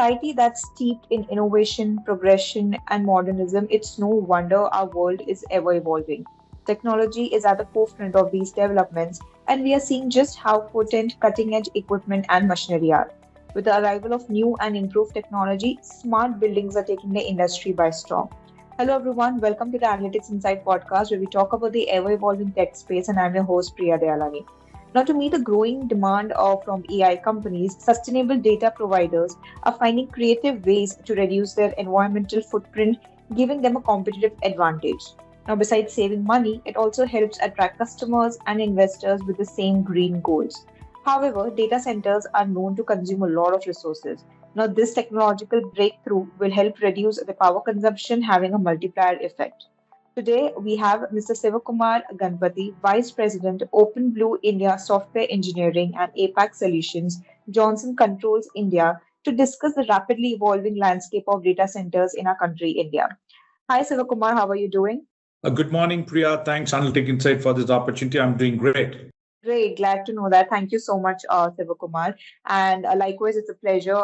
society that's steeped in innovation, progression, and modernism, it's no wonder our world is ever evolving. Technology is at the forefront of these developments, and we are seeing just how potent cutting edge equipment and machinery are. With the arrival of new and improved technology, smart buildings are taking the industry by storm. Hello, everyone. Welcome to the Analytics Insight podcast, where we talk about the ever evolving tech space. And I'm your host, Priya Dayalani. Now, to meet the growing demand from AI companies, sustainable data providers are finding creative ways to reduce their environmental footprint, giving them a competitive advantage. Now, besides saving money, it also helps attract customers and investors with the same green goals. However, data centers are known to consume a lot of resources. Now, this technological breakthrough will help reduce the power consumption, having a multiplier effect. Today, we have Mr. Sivakumar Ganapathy, Vice President, Open Blue India Software Engineering and APAC Solutions, Johnson Controls India, to discuss the rapidly evolving landscape of data centers in our country, India. Hi, Sivakumar, how are you doing? Good morning, Priya. Thanks, Analytic Insight, for this opportunity. I'm doing great. Great, glad to know that. Thank you so much, Sivakumar. And likewise, it's a pleasure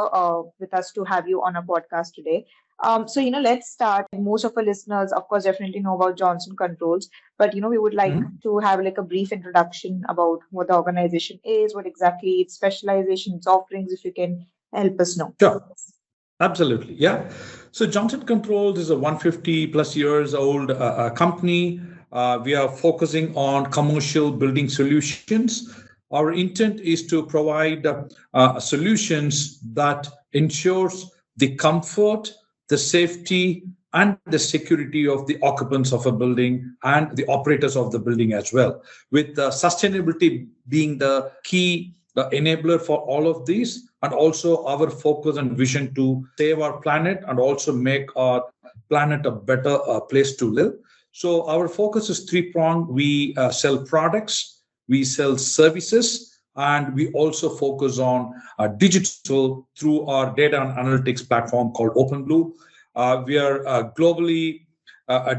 with us to have you on our podcast today. Let's start. Most of our listeners, of course, definitely know about Johnson Controls, but we would like to have like a brief introduction about what the organization is, what exactly its specialization, its offerings, if you can help us know. Sure. Absolutely. Yeah. So Johnson Controls is a 150 plus years old company. We are focusing on commercial building solutions. Our intent is to provide solutions that ensures the comfort, the safety, and the security of the occupants of a building and the operators of the building as well, with sustainability being the key enabler for all of these, and also our focus and vision to save our planet and also make our planet a better place to live. So our focus is three-pronged. We sell products, we sell services, and we also focus on digital through our data and analytics platform called OpenBlue. We are globally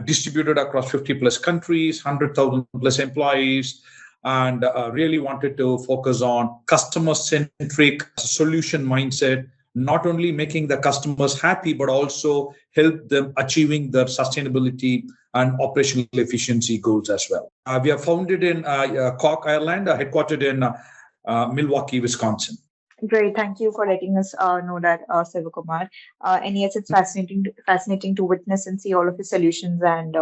distributed across 50 plus countries, 100,000 plus employees, and really wanted to focus on customer-centric solution mindset, not only making the customers happy, but also help them achieving their sustainability and operational efficiency goals as well. We are founded in Cork, Ireland, headquartered in Milwaukee, Wisconsin. Great, thank you for letting us know that, Sivakumar. And yes, it's fascinating to witness and see all of the solutions, and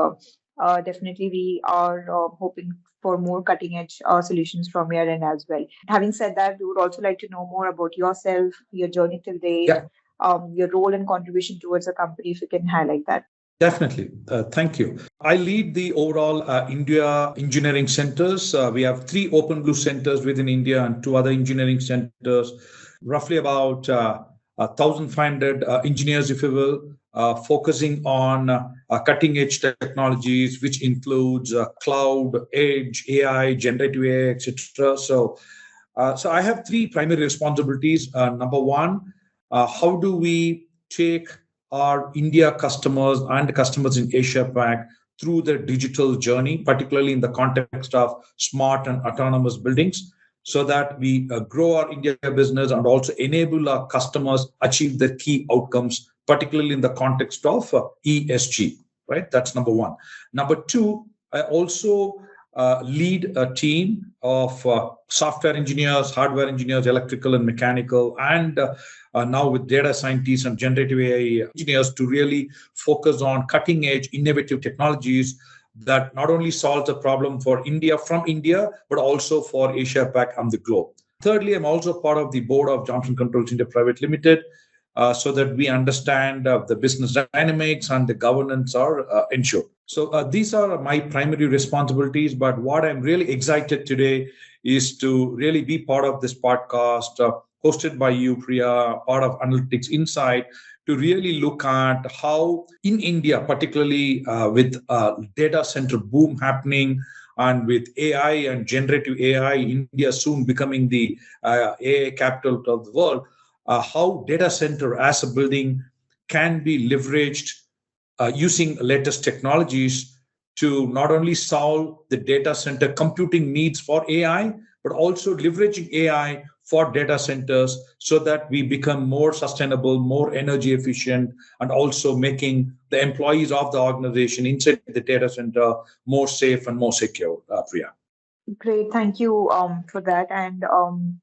definitely we are hoping for more cutting edge solutions from your end as well. Having said that, we would also like to know more about yourself, your journey till date, your role and contribution towards the company, if you can highlight that. Definitely. Thank you. I lead the overall India engineering centers. We have 3 Open Blue centers within India and 2 other engineering centers, roughly about 1,500 engineers, if you will, focusing on cutting edge technologies, which includes cloud, edge, AI, generative AI, etc. So I have 3 primary responsibilities. Number one, how do we take our India customers and customers in Asia Pac through their digital journey, particularly in the context of smart and autonomous buildings, so that we grow our India business and also enable our customers achieve their key outcomes, particularly in the context of ESG, right? That's number one. Number two, I also lead a team of software engineers, hardware engineers, electrical and mechanical, and now with data scientists and generative AI engineers to really focus on cutting edge innovative technologies that not only solve the problem for India from India, but also for Asia Pac and the globe. Thirdly, I'm also part of the board of Johnson Controls India Private Limited, so that we understand the business dynamics and the governance are ensured. So these are my primary responsibilities. But what I'm really excited today is to really be part of this podcast hosted by you, Priya, part of Analytics Insight, to really look at how in India, particularly with data center boom happening, and with AI and generative AI, India soon becoming the AI capital of the world, how data center as a building can be leveraged using latest technologies to not only solve the data center computing needs for AI, but also leveraging AI for data centers so that we become more sustainable, more energy efficient, and also making the employees of the organization inside the data center more safe and more secure, Priya. Great, thank you for that. And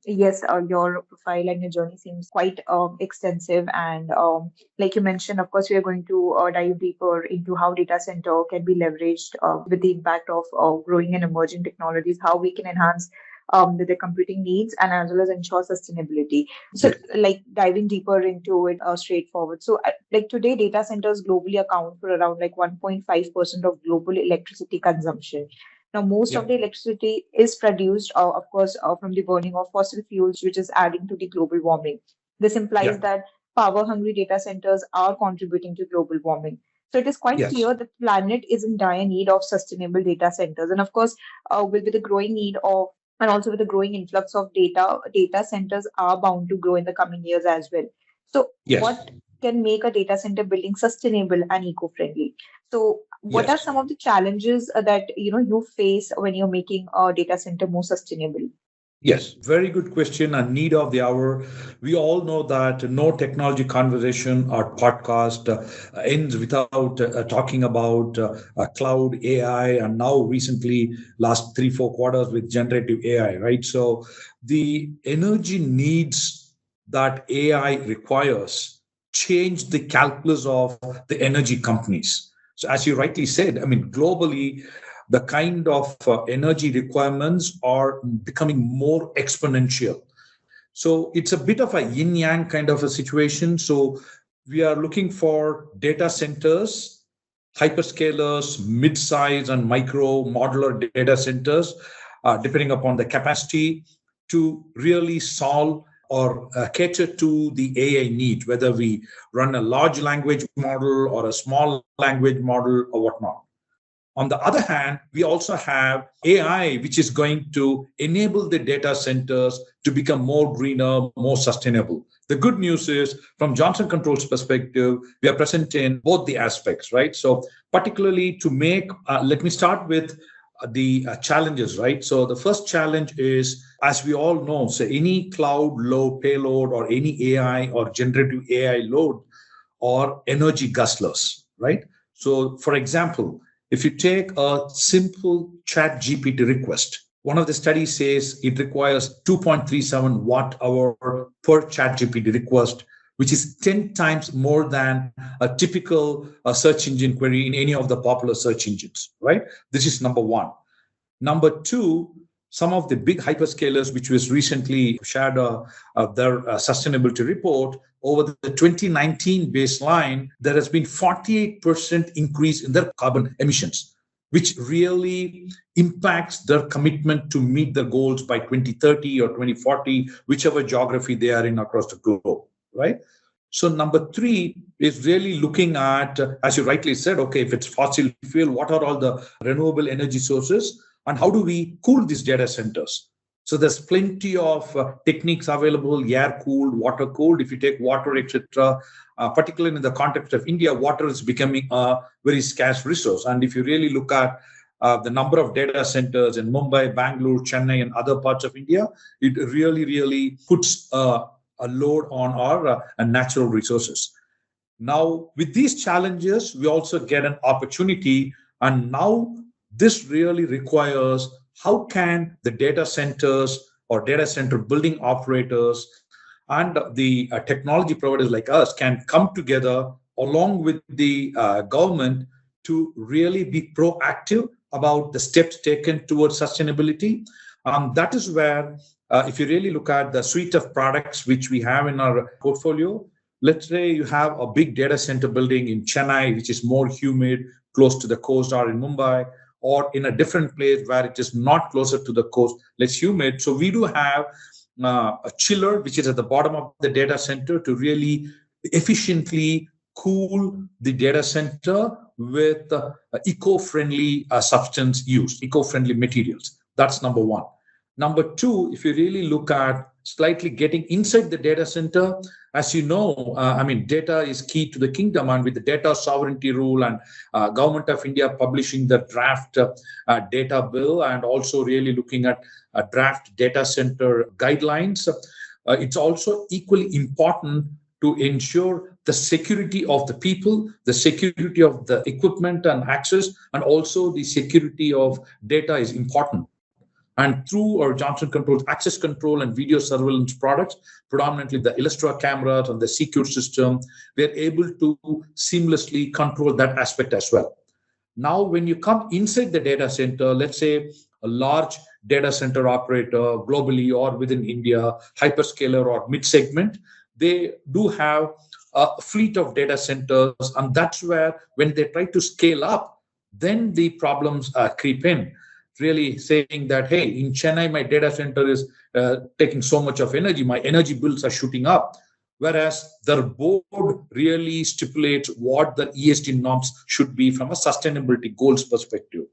yes, your profile and your journey seems quite extensive. And like you mentioned, of course, we are going to dive deeper into how data center can be leveraged with the impact of growing and emerging technologies, how we can enhance the computing needs and as well as ensure sustainability. So, Yes. like diving deeper into it straightforward. So, like today, data centers globally account for around like 1.5% of global electricity consumption. Now, most Yeah. of the electricity is produced, of course, from the burning of fossil fuels, which is adding to the global warming. This implies Yeah. that power-hungry data centers are contributing to global warming. So it is quite Yes. clear that the planet is in dire need of sustainable data centers. And of course, with the growing need of and also with the growing influx of data, data centers are bound to grow in the coming years as well. So, Yes. what can make a data center building sustainable and eco-friendly? So, what are Yes. some of the challenges that you face when you're making a data center more sustainable? Yes, very good question and need of the hour. We all know that no technology conversation or podcast ends without talking about cloud AI and now recently last 3 4 quarters with generative AI, right? So the energy needs that AI requires change the calculus of the energy companies. So as you rightly said, I mean globally the kind of energy requirements are becoming more exponential. So it's a bit of a yin yang kind of a situation. So we are looking for data centers, hyperscalers, mid size and micro modular data centers, depending upon the capacity to really solve or cater to the AI need, whether we run a large language model or a small language model or whatnot. On the other hand, we also have AI, which is going to enable the data centers to become more greener, more sustainable. The good news is, from Johnson Controls perspective, we are present in both the aspects, right? So, particularly to make, let me start with the challenges, right? So, the first challenge is, as we all know, so any cloud load payload or any AI or generative AI load or energy guzzlers, right? So, for example, if you take a simple chat GPT request, one of the studies says it requires 2.37 watt hour per chat GPT request, which is 10 times more than a typical search engine query in any of the popular search engines, right? This is number one. Number two, some of the big hyperscalers, which was recently shared their sustainability report, over the 2019 baseline, there has been 48% increase in their carbon emissions, which really impacts their commitment to meet their goals by 2030 or 2040, whichever geography they are in across the globe, right? So number three is really looking at, as you rightly said, okay, if it's fossil fuel, what are all the renewable energy sources and how do we cool these data centers? So there's plenty of techniques available, air cooled, water cooled. If you take water, etc., particularly in the context of India, water is becoming a very scarce resource. And if you really look at the number of data centers in Mumbai, Bangalore, Chennai, and other parts of India, it really, really puts a load on our natural resources. Now, with these challenges, we also get an opportunity. And now this really requires how can the data centers or data center building operators and the technology providers like us can come together along with the government to really be proactive about the steps taken towards sustainability. That is where, if you really look at the suite of products which we have in our portfolio, let's say you have a big data center building in Chennai, which is more humid, close to the coast, or in Mumbai, or in a different place where it is not closer to the coast, less humid. So we do have a chiller, which is at the bottom of the data center to really efficiently cool the data center with eco-friendly substance use, eco-friendly materials. That's number one. Number two, if you really look at slightly getting inside the data center, as you know, data is key to the kingdom, and with the data sovereignty rule and government of India publishing the draft data bill, and also really looking at draft data center guidelines, it's also equally important to ensure the security of the people, the security of the equipment and access, and also the security of data is important. And through our Johnson Controls access control and video surveillance products, predominantly the Illustra cameras and the secure system, we're able to seamlessly control that aspect as well. Now, when you come inside the data center, let's say a large data center operator globally or within India, hyperscaler or mid segment, they do have a fleet of data centers. And that's where, when they try to scale up, then the problems creep in. Really saying that, hey, in Chennai, my data center is taking so much of energy, my energy bills are shooting up. Whereas the board really stipulates what the ESG norms should be from a sustainability goals perspective.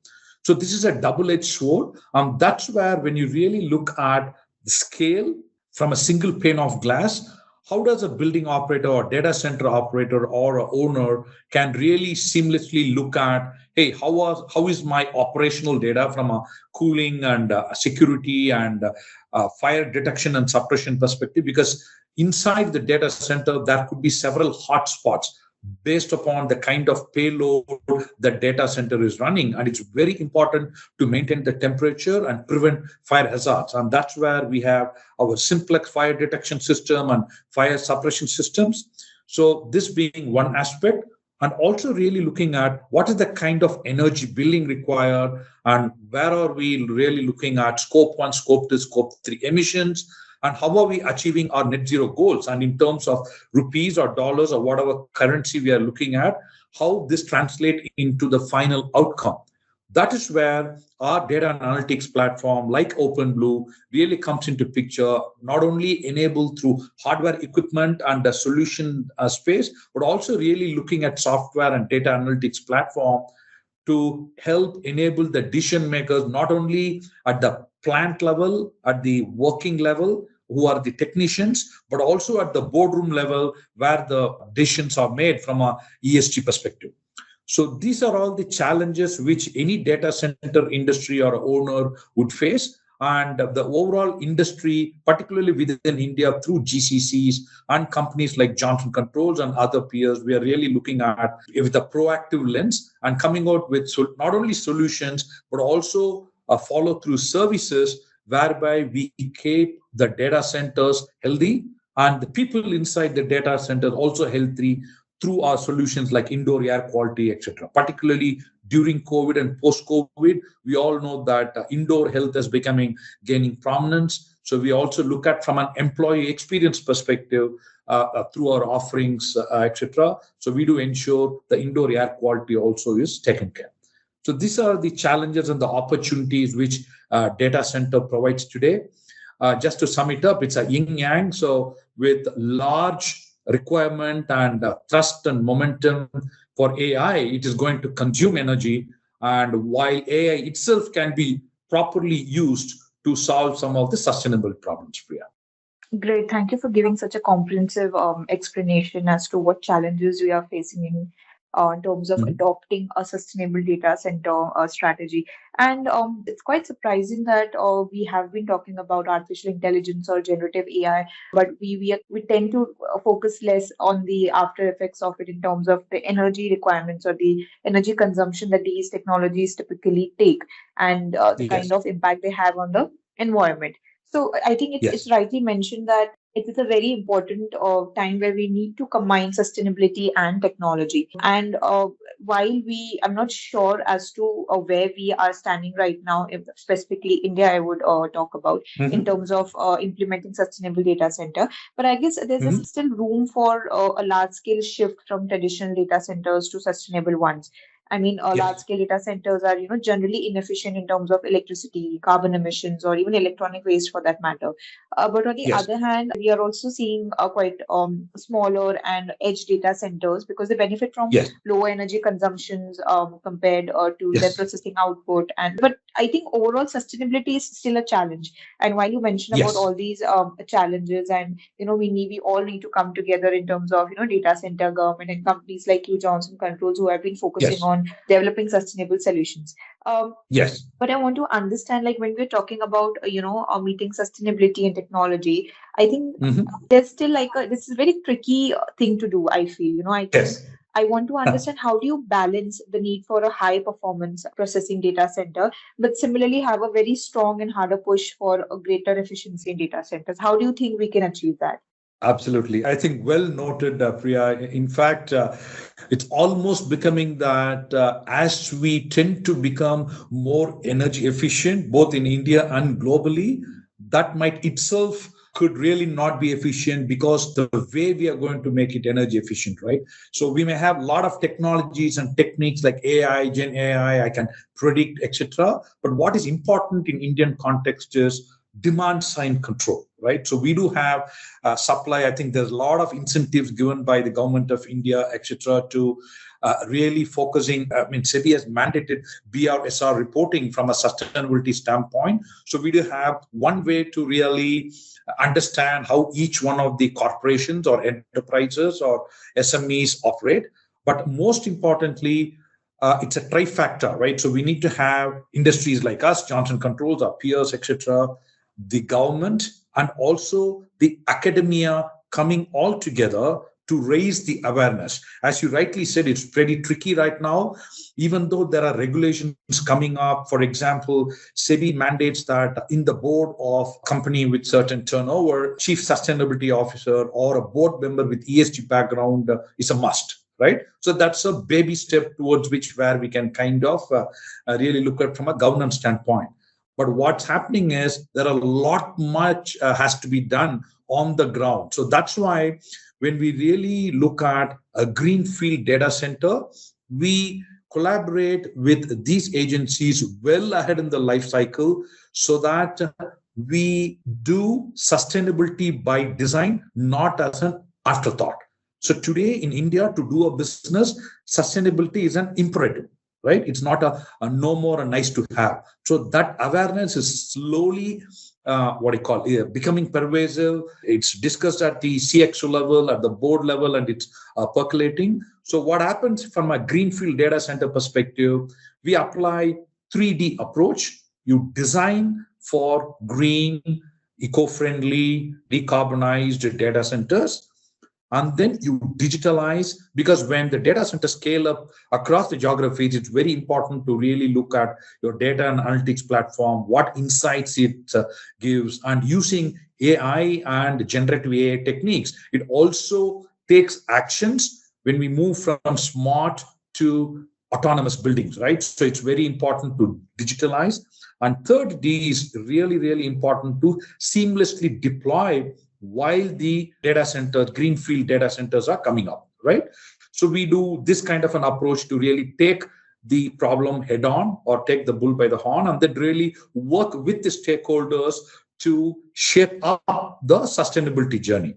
So this is a double-edged sword. That's where, when you really look at the scale from a single pane of glass, how does a building operator or data center operator or a owner can really seamlessly look at, hey, how is my operational data from a cooling and security and fire detection and suppression perspective? Because inside the data center, there could be several hotspots based upon the kind of payload the data center is running. And it's very important to maintain the temperature and prevent fire hazards. And that's where we have our simplex fire detection system and fire suppression systems. So this being one aspect, and also really looking at what is the kind of energy billing required, and where are we really looking at scope 1, scope 2, scope 3 emissions, and how are we achieving our net zero goals? And in terms of rupees or dollars or whatever currency we are looking at, how this translates into the final outcome. That is where our data analytics platform like OpenBlue really comes into picture, not only enabled through hardware equipment and the solution space, but also really looking at software and data analytics platform to help enable the decision makers, not only at the plant level, at the working level, who are the technicians, but also at the boardroom level where the decisions are made from a ESG perspective. So these are all the challenges which any data center industry or owner would face. And the overall industry, particularly within India through GCCs and companies like Johnson Controls and other peers, we are really looking at with a proactive lens and coming out with not only solutions, but also a follow-through services whereby we keep the data centers healthy and the people inside the data centers also healthy through our solutions like indoor air quality, etc. Particularly during COVID and post-COVID, we all know that indoor health is gaining prominence. So we also look at from an employee experience perspective through our offerings, etc. So we do ensure the indoor air quality also is taken care. So these are the challenges and the opportunities which data center provides today. Just to sum it up, it's a yin yang. So with large requirement and thrust and momentum for AI, it is going to consume energy. And while AI itself can be properly used to solve some of the sustainable problems, Priya. Great. Thank you for giving such a comprehensive explanation as to what challenges we are facing in terms of adopting a sustainable data center strategy. And it's quite surprising that we have been talking about artificial intelligence or generative AI, but we tend to focus less on the after effects of it in terms of the energy requirements or the energy consumption that these technologies typically take, and the kind of impact they have on the environment. So I think it's rightly mentioned that it is a very important time where we need to combine sustainability and technology. And while I'm not sure as to where we are standing right now, if specifically India, I would talk about in terms of implementing sustainable data center. But I guess there's still room for a large scale shift from traditional data centers to sustainable ones. I mean, Yes. large-scale data centers are, generally inefficient in terms of electricity, carbon emissions, or even electronic waste for that matter. But on the Yes. other hand, we are also seeing quite smaller and edge data centers because they benefit from Yes. lower energy consumptions compared to their Yes. processing output. And but I think overall sustainability is still a challenge. And while you mentioned about Yes. all these challenges, and we all need to come together in terms of data center government and companies like you, Johnson Controls, who have been focusing Yes. on developing sustainable solutions. Yes. But I want to understand, like when we're talking about meeting sustainability and technology, I think Mhm. there's still like this is a very tricky thing to do. I feel, I think Yes. I want to understand how do you balance the need for a high performance processing data center, but similarly have a very strong and harder push for a greater efficiency in data centers. How do you think we can achieve that? Absolutely. I think well noted, Priya. In fact, it's almost becoming that as we tend to become more energy efficient, both in India and globally, that might itself could really not be efficient because the way we are going to make it energy efficient, right? So we may have a lot of technologies and techniques like AI, Gen AI, I can predict, etc. But what is important in Indian context is demand side control, right? So we do have supply. I think there's a lot of incentives given by the government of India, etc., to really focusing. I mean, SEBI has mandated BRSR reporting from a sustainability standpoint. So we do have one way to really understand how each one of the corporations or enterprises or SMEs operate. But most importantly, it's a trifecta, right? So we need to have industries like us, Johnson Controls, our peers, etc., the government, and also the academia coming all together to raise the awareness. As you rightly said, it's pretty tricky right now, even though there are regulations coming up. For example, SEBI mandates that in the board of company with certain turnover, chief sustainability officer or a board member with ESG background is a must. Right, so that's a baby step towards which where we can kind of really look at from a governance standpoint. But what's happening is there are a lot much has to be done on the ground. So that's why when we really look at a greenfield data center, we collaborate with these agencies well ahead in the life cycle so that we do sustainability by design, not as an afterthought. So today in India, to do a business, sustainability is an imperative, right? It's not a no more a nice to have. So that awareness is slowly what I call becoming pervasive. It's discussed at the CXO level, at the board level, and it's percolating. So what happens from a greenfield data center perspective, we apply 3D approach. You design for green, eco-friendly, decarbonized data centers, and then you digitalize, because when the data center scale up across the geographies, it's very important to really look at your data and analytics platform, what insights it gives, and using AI and generative AI techniques. It also takes actions when we move from smart to autonomous buildings, right? So it's very important to digitalize. And third D is really, really important to seamlessly deploy while the data centers, greenfield data centers are coming up, right? So we do this kind of an approach to really take the problem head on or take the bull by the horn, and then really work with the stakeholders to shape up the sustainability journey.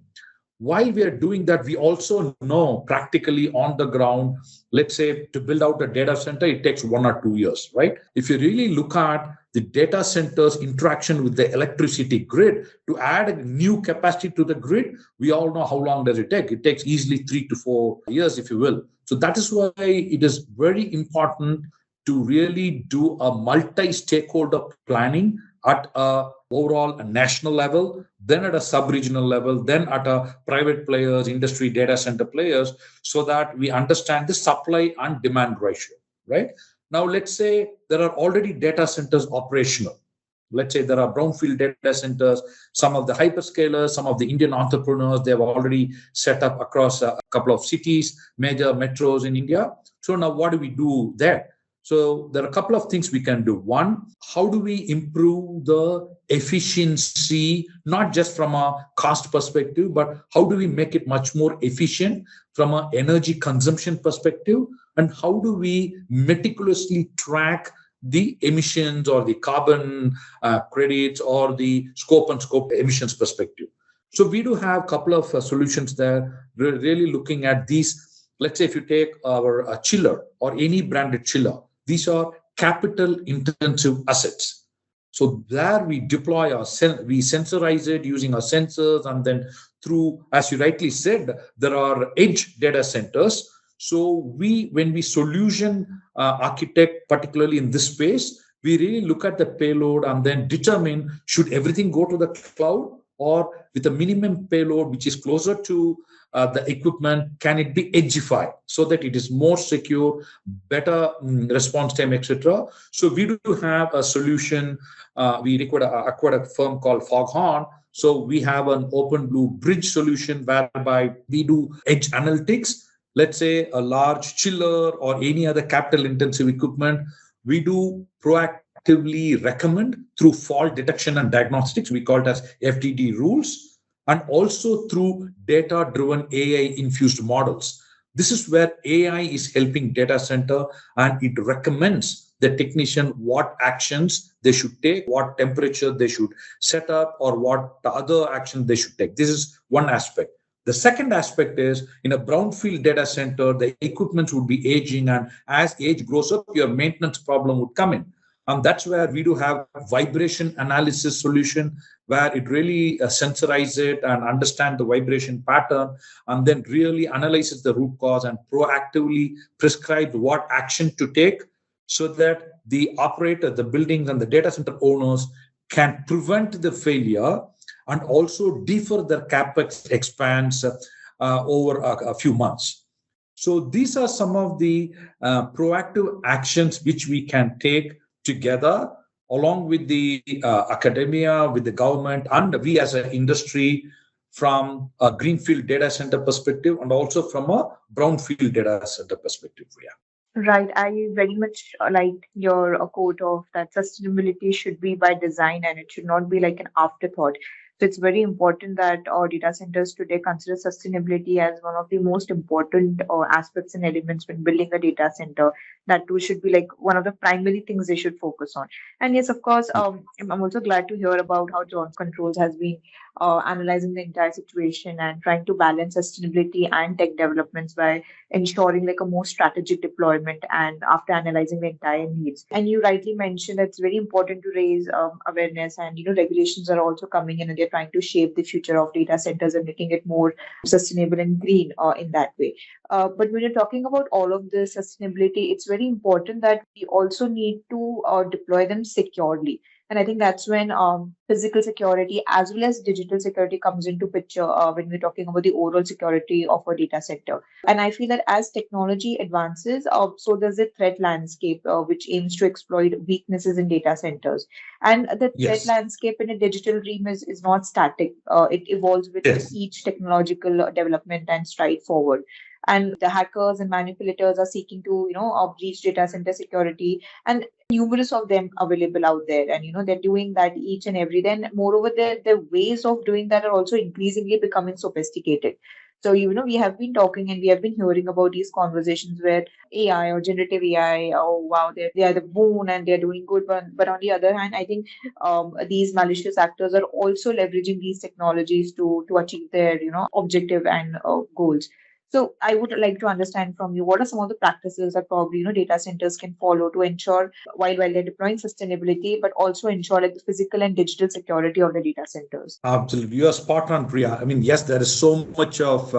While we are doing that, we also know practically on the ground, let's say to build out a data center, it takes 1 or 2 years, right? If you really look at the data center's interaction with the electricity grid, to add a new capacity to the grid, we all know how long does it take. It takes easily 3 to 4 years, if you will. So that is why it is very important to really do a multi-stakeholder planning at a overall a national level, then at a sub-regional level, then at a private players, industry data center players, so that we understand the supply and demand ratio, right? Now, let's say there are already data centers operational. Let's say there are brownfield data centers, some of the hyperscalers, some of the Indian entrepreneurs, they have already set up across a couple of cities, major metros in India. So now what do we do there? So there are a couple of things we can do. One, how do we improve the efficiency, not just from a cost perspective, but how do we make it much more efficient from an energy consumption perspective? and how do we meticulously track the emissions or the carbon credits or the scope and scope emissions perspective. So we do have a couple of solutions there. We're really looking at these. Let's say if you take our chiller or any branded chiller, these are capital intensive assets. So there we deploy we sensorize it using our sensors, and then through, as you rightly said, there are edge data centers. So when we solution architect, particularly in this space, we really look at the payload and then determine should everything go to the cloud, or with a minimum payload which is closer to the equipment, can it be edgified so that it is more secure, better response time, etc. So we do have a solution. We acquired a firm called Foghorn. So we have an open blue bridge solution whereby we do edge analytics. Let's say a large chiller or any other capital intensive equipment, we do proactively recommend through fault detection and diagnostics. We call it as FDD rules, and also through data driven AI infused models. This is where AI is helping data center, and it recommends the technician what actions they should take, what temperature they should set up, or what other action they should take. This is one aspect. The second aspect is in a brownfield data center, the equipment would be aging, and as age grows up, your maintenance problem would come in. And that's where we do have vibration analysis solution, where it really sensorize it and understand the vibration pattern, and then really analyzes the root cause and proactively prescribe what action to take, so that the operator, the buildings and the data center owners can prevent the failure and also defer their capex expands over a few months. So these are some of the proactive actions which we can take together, along with the academia, with the government, and we as an industry, from a greenfield data center perspective and also from a brownfield data center perspective. Yeah. Right. I very much like your quote of that sustainability should be by design and it should not be like an afterthought. So it's very important that our data centers today consider sustainability as one of the most important aspects and elements when building a data center. That too should be like one of the primary things they should focus on. And yes, of course, I'm also glad to hear about how Johnson Controls has been analyzing the entire situation and trying to balance sustainability and tech developments by ensuring like a more strategic deployment and after analyzing the entire needs. And you rightly mentioned that it's very important to raise awareness, and regulations are also coming in and they're trying to shape the future of data centers and making it more sustainable and green in that way. But when you're talking about all of this sustainability, it's very important that we also need to deploy them securely. And I think that's when physical security as well as digital security comes into picture when we're talking about the overall security of a data center. And I feel that as technology advances, so does the threat landscape, which aims to exploit weaknesses in data centers. And the threat Yes. landscape in a digital realm is not static. It evolves with Yes. each technological development and stride forward. And the hackers and manipulators are seeking to, breach data center security, and numerous of them available out there. And they're doing that each and every day. And moreover, the ways of doing that are also increasingly becoming sophisticated. So, we have been talking and we have been hearing about these conversations where AI or generative AI, oh wow, they are the boon and they're doing good. But on the other hand, I think these malicious actors are also leveraging these technologies to achieve their, objective and goals. So I would like to understand from you, what are some of the practices that probably data centers can follow to ensure while they're deploying sustainability, but also ensure like the physical and digital security of the data centers. Absolutely. You are spot on, Priya. I mean, yes, there is so much of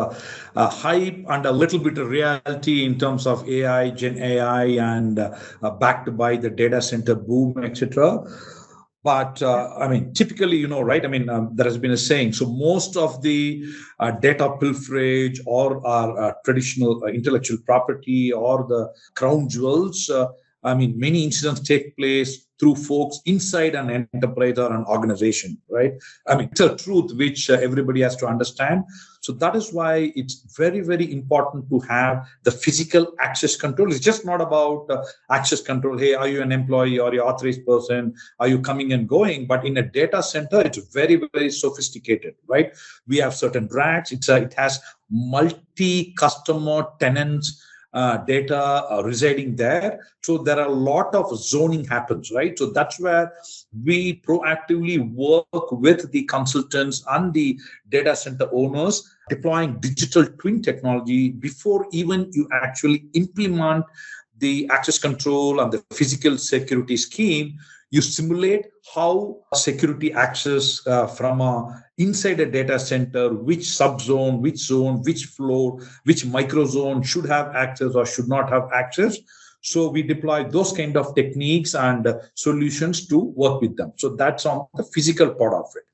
hype and a little bit of reality in terms of AI, Gen AI, and backed by the data center boom, etc. But I mean, typically, right? I mean, there has been a saying. So most of the data pilferage or our traditional intellectual property or the crown jewels, I mean, many incidents take place through folks inside an enterprise or an organization, right? I mean, it's a truth which everybody has to understand. So that is why it's very, very important to have the physical access control. It's just not about access control. Hey, are you an employee or you authorized person? Are you coming and going? But in a data center, it's very, very sophisticated, right? We have certain racks. It has multi-customer tenants data residing there. So there are a lot of zoning happens, right? So that's where we proactively work with the consultants and the data center owners deploying digital twin technology before even you actually implement the access control and the physical security scheme. You simulate how security access from inside a data center, which subzone, which zone, which floor, which microzone should have access or should not have access. So we deploy those kind of techniques and solutions to work with them. So that's on the physical part of it.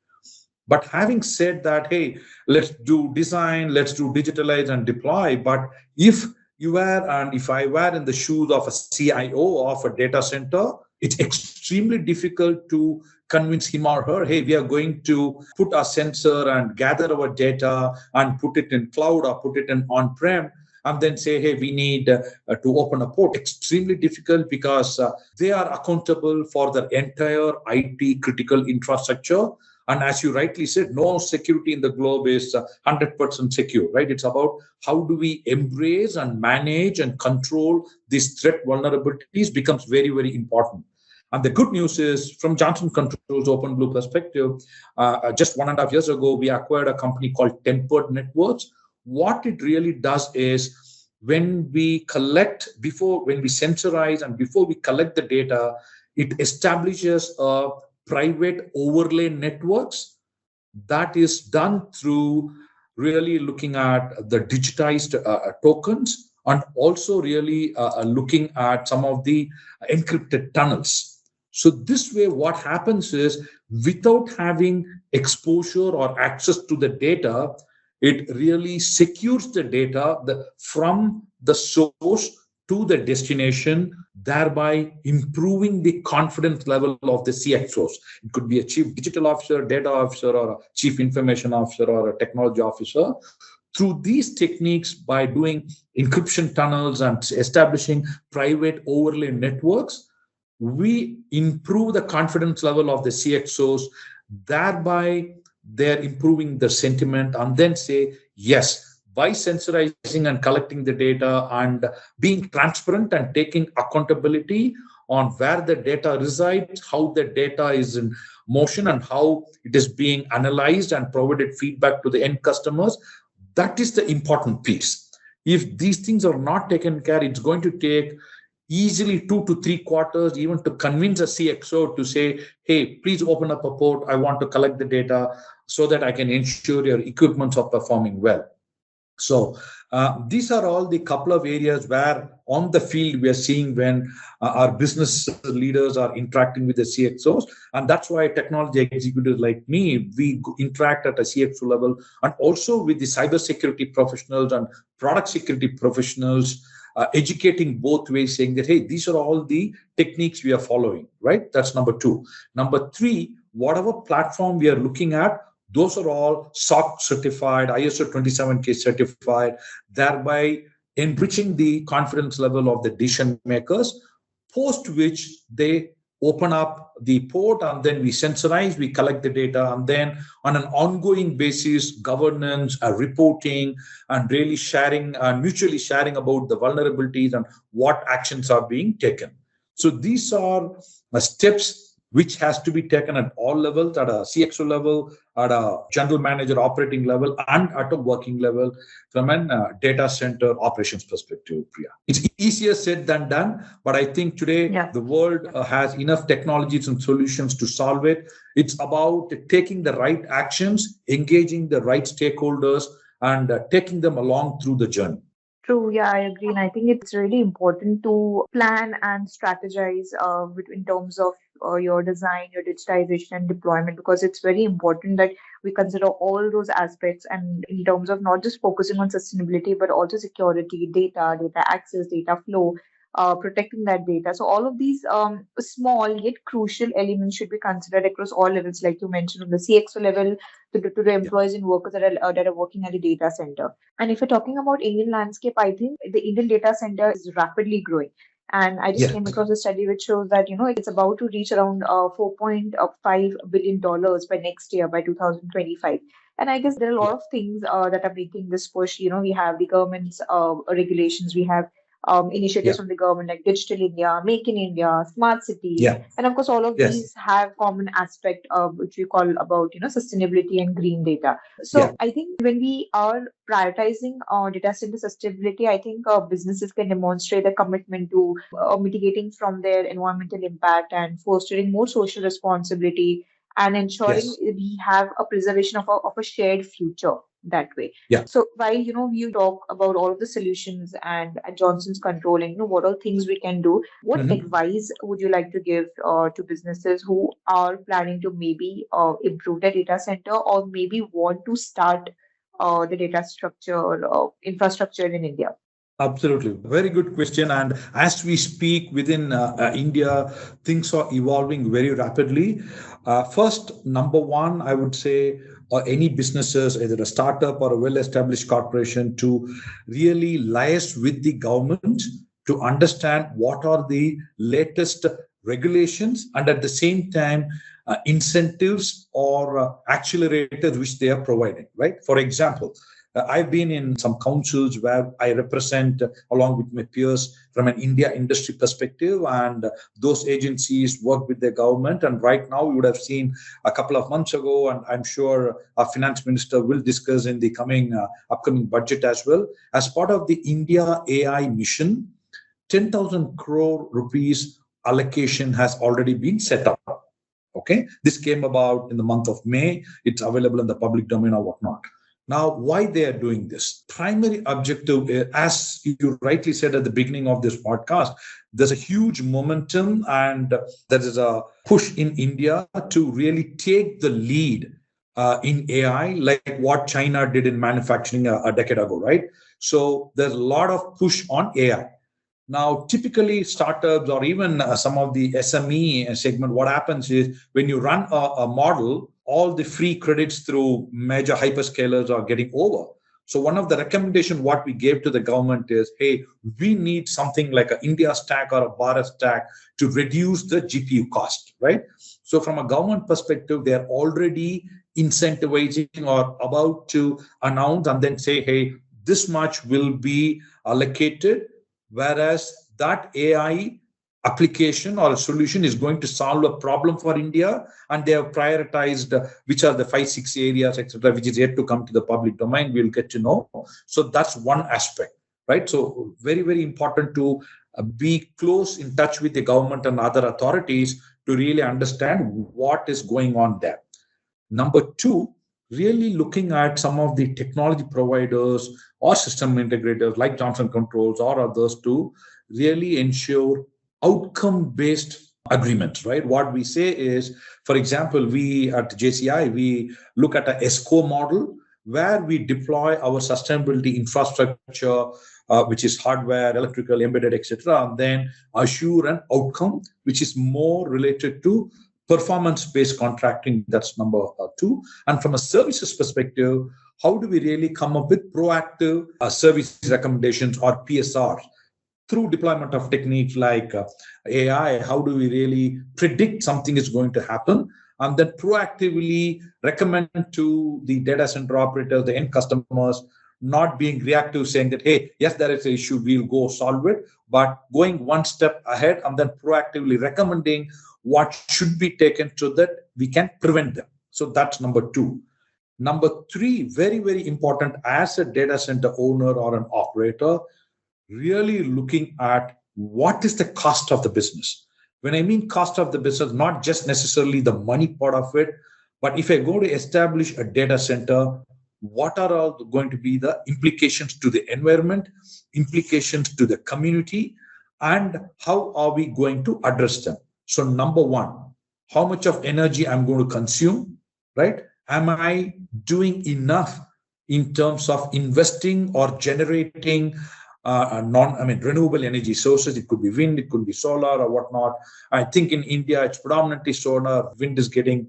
But having said that, hey, let's do design, let's do digitalize and deploy. But if you were, and if I were in the shoes of a CIO of a data center, it's extremely difficult to convince him or her, hey, we are going to put our sensor and gather our data and put it in cloud or put it in on-prem and then say, hey, we need to open a port. Extremely difficult because they are accountable for the entire IT critical infrastructure. And as you rightly said, no security in the globe is 100% secure, right? It's about how do we embrace and manage and control these threat vulnerabilities becomes very, very important. And the good news is, from Johnson Controls Open Blue perspective, just 1.5 years ago, we acquired a company called Tempered Networks. What it really does is when we sensorize and before we collect the data, it establishes a private overlay networks that is done through really looking at the digitized tokens and also really looking at some of the encrypted tunnels. So this way, what happens is without having exposure or access to the data, it really secures the data from the source to the destination, thereby improving the confidence level of the CXOs. It could be a chief digital officer, data officer, or a chief information officer, or a technology officer. Through these techniques, by doing encryption tunnels and establishing private overlay networks, we improve the confidence level of the CXOs, thereby they're improving the sentiment and then say, yes, by sensorizing and collecting the data and being transparent and taking accountability on where the data resides, how the data is in motion and how it is being analyzed and provided feedback to the end customers, that is the important piece. If these things are not taken care, it's going to take easily 2 to 3 quarters even to convince a CXO to say, hey, please open up a port. I want to collect the data so that I can ensure your equipments are performing well. So these are all the couple of areas where on the field we are seeing when our business leaders are interacting with the CXOs. And that's why technology executives like me, we interact at a CXO level and also with the cybersecurity professionals and product security professionals, educating both ways, saying that, hey, these are all the techniques we are following, right? That's number 2. Number 3, whatever platform we are looking at, those are all SOC certified, ISO 27K certified, thereby enriching the confidence level of the decision makers, post which they open up the port and then we sensorize, we collect the data, and then on an ongoing basis, governance, reporting, and really sharing, mutually sharing about the vulnerabilities and what actions are being taken. So these are steps which has to be taken at all levels, at a CXO level, at a general manager operating level, and at a working level from a data center operations perspective, Priya. It's easier said than done, but I think today the world has enough technologies and solutions to solve it. It's about taking the right actions, engaging the right stakeholders, and taking them along through the journey. True, yeah, I agree. And I think it's really important to plan and strategize in terms of your design, your digitization, and deployment, because it's very important that we consider all those aspects and in terms of not just focusing on sustainability, but also security, data access, data flow, protecting that data. So all of these small yet crucial elements should be considered across all levels, like you mentioned, on the CXO level to the employees and workers that are working at the data center. And if you're talking about Indian landscape, I think the Indian data center is rapidly growing. And I just came across a study which shows that, it's about to reach around $4.5 billion by next year, by 2025. And I guess there are a lot of things that are making this push. We have the government's regulations, we have initiatives Yeah. from the government like Digital India, Make in India, Smart Cities, Yeah. and of course, all of Yes. these have common aspect which we call about sustainability and green data. Yeah. So I think when we are prioritizing data center sustainability, I think businesses can demonstrate a commitment to mitigating from their environmental impact and fostering more social responsibility and ensuring Yes. we have a preservation of a shared future that way. Yeah. So while you talk about all of the solutions and Johnson's control and what all things we can do, what Mhm. advice would you like to give to businesses who are planning to maybe improve their data center or maybe want to start the data structure infrastructure in India? Absolutely. Very good question. And as we speak within India, things are evolving very rapidly. First, number one, I would say, any businesses, either a startup or a well established corporation, to really liaise with the government to understand what are the latest regulations and at the same time, incentives or accelerators which they are providing, right? For example, I've been in some councils where I represent, along with my peers, from an India industry perspective, and those agencies work with the government. And right now, you would have seen a couple of months ago, and I'm sure our finance minister will discuss in the coming upcoming budget as well. As part of the India AI mission, 10,000 crore rupees allocation has already been set up. Okay, this came about in the month of May. It's available in the public domain or whatnot. Now, why they are doing this? Primary objective, as you rightly said at the beginning of this podcast, there's a huge momentum and there is a push in India to really take the lead in AI, like what China did in manufacturing a decade ago, right? So there's a lot of push on AI. Now, typically, startups or even some of the SME segment, what happens is when you run a model, all the free credits through major hyperscalers are getting over. So one of the recommendation what we gave to the government is, hey, we need something like an India stack or a Bharat stack to reduce the GPU cost, right? So from a government perspective, they're already incentivizing or about to announce and then say, hey, this much will be allocated, whereas that AI application or a solution is going to solve a problem for India, and they have prioritized which are the 5 6 areas, etc., which is yet to come to the public domain. We'll get to know. So that's one aspect, right? So very very important to be close in touch with the government and other authorities to really understand what is going on there. Number two, really looking at some of the technology providers or system integrators like Johnson Controls or others to really ensure outcome based agreements, right? What we say is, for example, we at JCI, we look at a ESCO model where we deploy our sustainability infrastructure, which is hardware, electrical, embedded, etc., and then assure an outcome which is more related to performance-based contracting. That's number two. And from a services perspective, how do we really come up with proactive service recommendations or PSRs through deployment of techniques like AI? How do we really predict something is going to happen and then proactively recommend to the data center operators, the end customers, not being reactive, saying that, hey, yes, there is an issue, we'll go solve it, but going one step ahead and then proactively recommending what should be taken so that we can prevent them. So that's number two. Number three, very, very important as a data center owner or an operator, really looking at what is the cost of the business. When I mean cost of the business, not just necessarily the money part of it, but if I go to establish a data center, what are all going to be the implications to the environment, implications to the community, and how are we going to address them? So, number one, how much of energy I'm going to consume, right? Am I doing enough in terms of investing or generating renewable energy sources? It could be wind, it could be solar or whatnot. I think in India, it's predominantly solar. Wind is getting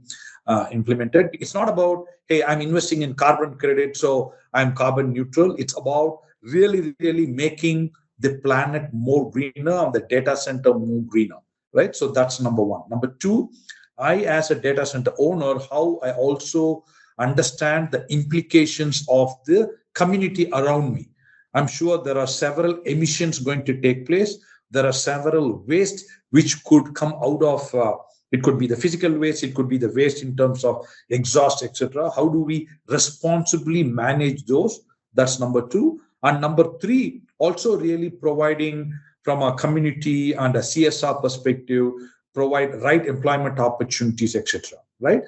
implemented. It's not about, hey, I'm investing in carbon credit, so I'm carbon neutral. It's about really, really making the planet more greener and the data center more greener, right? So that's number one. Number two, I, as a data center owner, how I also understand the implications of the community around me. I'm sure there are several emissions going to take place. There are several waste which could come out of it could be the physical waste, it could be the waste in terms of exhaust, etc. How do we responsibly manage those? That's number two. And number three, also really providing from a community and a CSR perspective, provide right employment opportunities, etc. Right?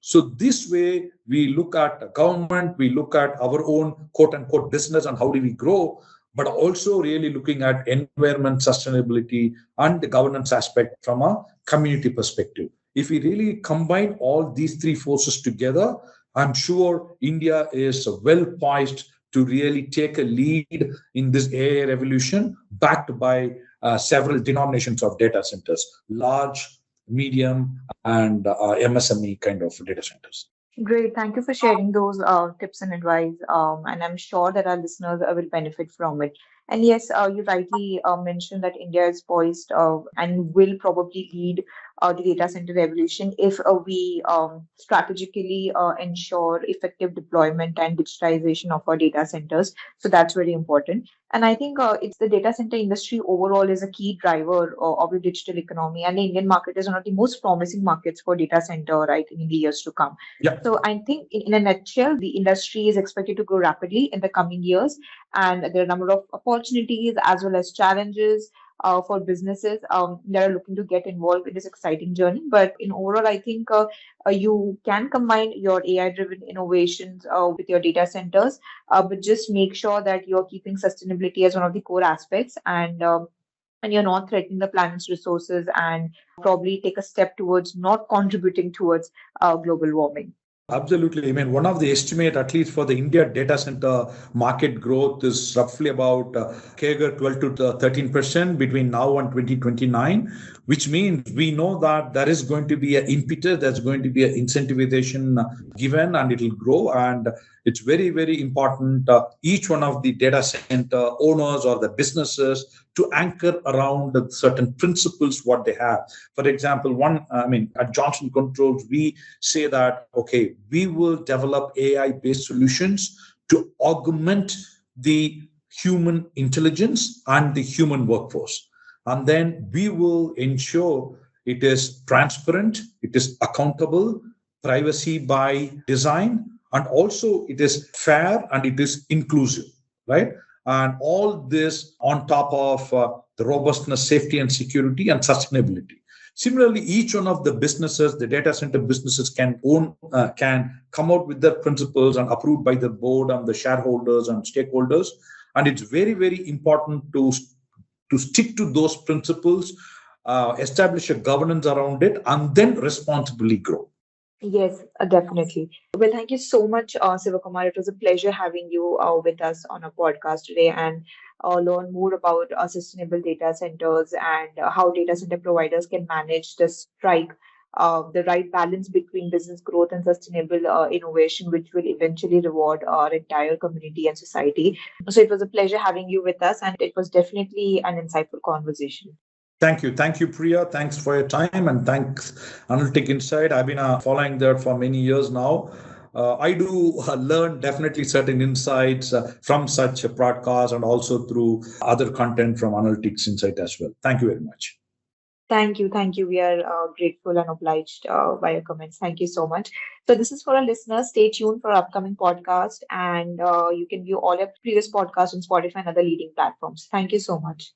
So this way, we look at government, we look at our own quote unquote business and how do we grow, but also really looking at environment sustainability and the governance aspect from a community perspective. If we really combine all these three forces together, I'm sure India is well poised to really take a lead in this AI revolution, backed by several denominations of data centers, large, medium, and MSME kind of data centers. Great. Thank you for sharing those tips and advice. And I'm sure that our listeners will benefit from it. And yes, you rightly mentioned that India is poised and will probably lead the data center revolution if we strategically ensure effective deployment and digitization of our data centers. So that's very important. And I think it's the data center industry overall is a key driver of the digital economy. And the Indian market is one of the most promising markets for data center, right, in the years to come. Yeah. So I think in a nutshell, the industry is expected to grow rapidly in the coming years, and there are a number of opportunities as well as challenges for businesses that are looking to get involved in this exciting journey. But in overall, I think you can combine your AI-driven innovations with your data centers, but just make sure that you're keeping sustainability as one of the core aspects and you're not threatening the planet's resources and probably take a step towards not contributing towards global warming. Absolutely. I mean, one of the estimate, at least for the India data center market growth, is roughly about CAGR 12 to 13% between now and 2029, which means we know that there is going to be an impetus, there's going to be an incentivization given, and it will grow. And it's very, very important, each one of the data center owners or the businesses to anchor around certain principles what they have. For example, at Johnson Controls, we say that, okay, we will develop AI based solutions to augment the human intelligence and the human workforce. And then we will ensure it is transparent, it is accountable, privacy by design, and also it is fair and it is inclusive, right? And all this on top of the robustness, safety and security and sustainability. Similarly, each one of the businesses, the data center businesses can come out with their principles and approved by the board and the shareholders and stakeholders. And it's very, very important to stick to those principles, establish a governance around it, and then responsibly grow. Yes, definitely. Well, thank you so much, Sivakumar. It was a pleasure having you with us on a podcast today and learn more about sustainable data centers and how data center providers can manage the strike, the right balance between business growth and sustainable innovation, which will eventually reward our entire community and society. So it was a pleasure having you with us, and it was definitely an insightful conversation. Thank you. Thank you, Priya. Thanks for your time and thanks, Analytic Insight. I've been following that for many years now. I do learn definitely certain insights from such a broadcast and also through other content from Analytics Insight as well. Thank you very much. Thank you. Thank you. We are grateful and obliged by your comments. Thank you so much. So, this is for our listeners. Stay tuned for our upcoming podcast, and you can view all our previous podcasts on Spotify and other leading platforms. Thank you so much.